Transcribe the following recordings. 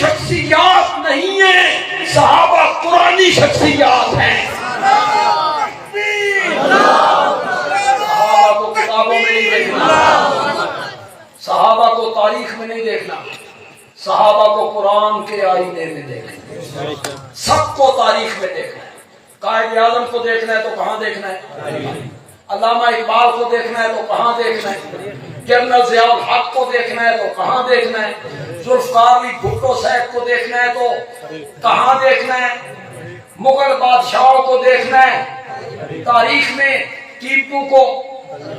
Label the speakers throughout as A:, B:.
A: शख्सियात नहीं है, सहाबा कुरानी शख्सियात हैं। सहाबा को किताबों में नहीं देखना, सहाबा को तारीख में नहीं देखना, सहाबा को कुरान के आईने में देखना। सबको तारीख में देखना है। कायद आजम को देखना है तो कहाँ देखना है? अल्लामा इकबाल को देखना है तो कहाँ देखना है? जनरल ज़ियाउल हक को देखना है तो कहाँ देखना है? जुल्फ़िकार अली भुट्टो साहब को देखना है तो कहाँ देखना है? मुगल बादशाहों को देखना है तारीख में, टीपू को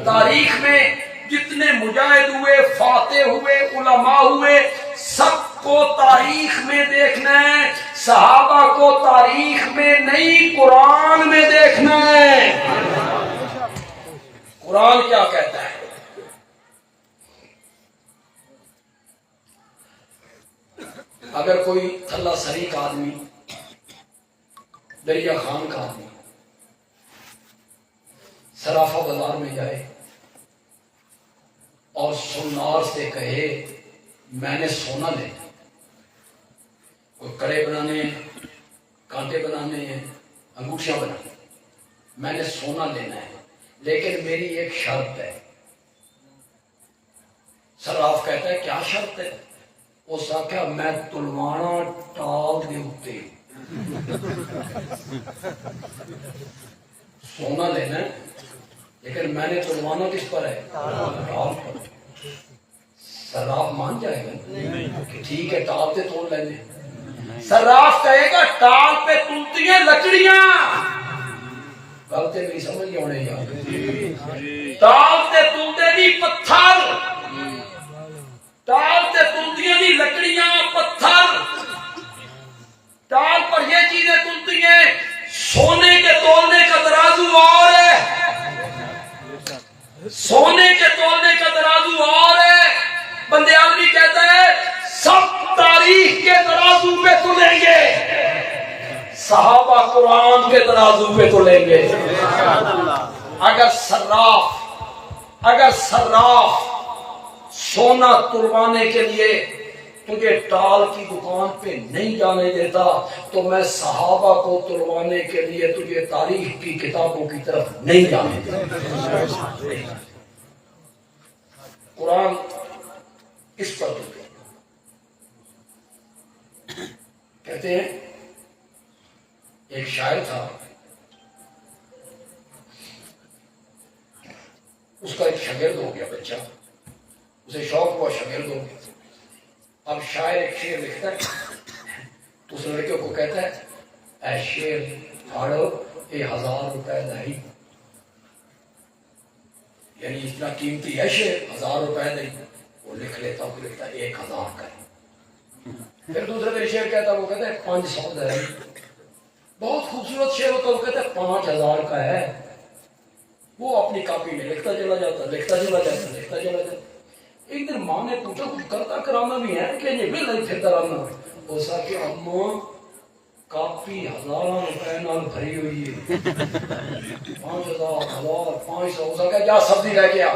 A: तारीख में, जितने मुजाहिद हुए, फातेह हुए, उलमा हुए, सबको तारीख में देखना है। सहाबा को तारीख में नहीं, कुरान में देखना है। कुरान क्या कहता है? अगर कोई थल्ला सरी का आदमी, दरिया खान का आदमी सराफा बाजार में जाए और सोनार से कहे मैंने सोना लेना, कोई कड़े बनाने हैं, कांटे बनाने हैं, अंगूठियां बनानी, मैंने सोना लेना है, लेकिन मेरी एक शर्त है। सराफ कहता है क्या शर्त है? उस आख्या मैं तुलवाना टाल दे उत्ते, सोना लेना है लेकिन मैंने तुलवाना किस पर है? टाल पर। सराफ मान जाएगा कि ठीक है टाल पे तोड़ लेने। सराफ कहेगा टाल पे तुलती है लकड़ियां, गलते नहीं समझ होने यार, टाल पे तुलते नहीं पत्थर, टाल पे तुलती नहीं लकड़ियां पत्थर, टाल पर ये चीजें तुलती हैं। सोने के तोलने का तराजू और है, सोने के तोलने का तराजू और है। बंदे आदमी कहता है सब तारीख के तराजू पे तुलेंगे, सहाबा कुरान के तराजू पे तुलेंगे। अगर सर्राफ सोना तुलवाने के लिए तुझे टाल की दुकान पे नहीं जाने देता, तो मैं सहाबा को तुलवाने के लिए तुझे तारीख की किताबों की तरफ नहीं जाने देता। कुरान इस पर तुले। कहते हैं एक शायर था, उसका एक शागिर्द हो गया बच्चा, उसे शौक हुआ शागिर्द हो गया। अब शायर एक शेर लिखता है तो उस लड़के को कहता है ऐ शेर फाड़ो ये 1000 रुपए नहीं, यानी इतना कीमती है शेर, 1000 रुपए नहीं। वो लिख लेता, वो लिखता 1000 का है। फिर दूसरे दिन शेर कहता, वो कहता है 500 नहीं। बहुत खूबसूरत शेर होता, वो कहता है 5000 का है। वो अपनी कॉपी में लिखता चला जाता, लिखता चला जाता, लिखता चला जाता। एक दिन माँ ने पूछा कुछ करता कराना भी है कि ये बिल नहीं फिरता रहना? उसका कि अम्मा कॉपी 1000 रुपए नाल भरी हुई है, 5000 500। उसका जा सब्जी लेके आ।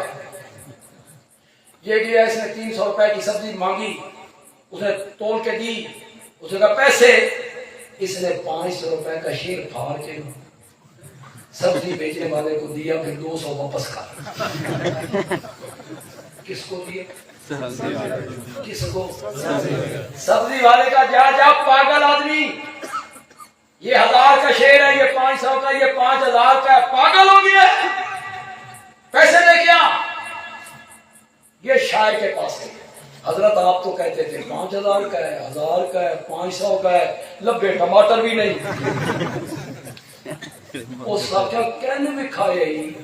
A: ये गया, इसने 300 रुपए की सब्जी मांगी, उसने तोल के दी, उसने कहा पैसे, इसने 500 रुपए का शेर फाड़ के सब्जी बेचने वाले को दिया, फिर 200 वापस खा। किसको दिया? किसको? सब्जी वाले का जा पागल आदमी, ये 1000 का शेर है, ये 500 का, ये 5000 का है, पागल हो गया, पैसे लेके आ। ये शायर के पास है, हजरत आप तो कहते थे 5000 का है, 1000 का है, 500 का है, लब्बे टमाटर भी नहीं। उसका क्या कहने में खाए ही,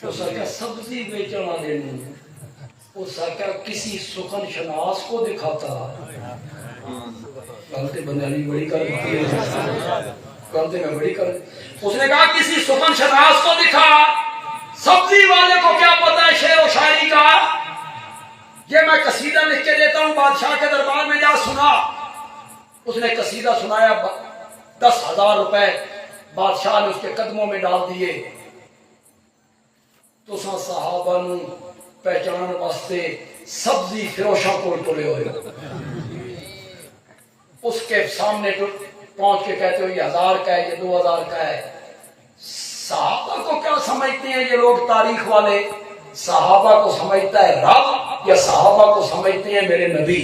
A: उसका क्या सब्जी बेचना देने, उसका क्या किसी सुखन शनास को दिखाता। गलती बंगाली बड़ी कर, गलती में बड़ी कर। उसने कहा किसी सुखन शनास को दिखा, सब्जी वाले को क्या पता है शेर व शायरी का। ये मैं कसीदा लिख के देता हूं, बादशाह के दरबार में जा सुना। उसने कसीदा सुनाया, 10,000 रुपए बादशाह ने उसके कदमों में डाल दिए। तो सहाबा नूं पहचान वास्ते सब्जी फिरोशा को तुले हुए हो, उसके सामने पहुंच के कहते हो ये 1000 का है, ये 2000 का है। सहाबा को क्या समझते हैं ये लोग तारीख वाले? सहाबा को समझता है रब या सहाबा को समझते हैं मेरे नबी?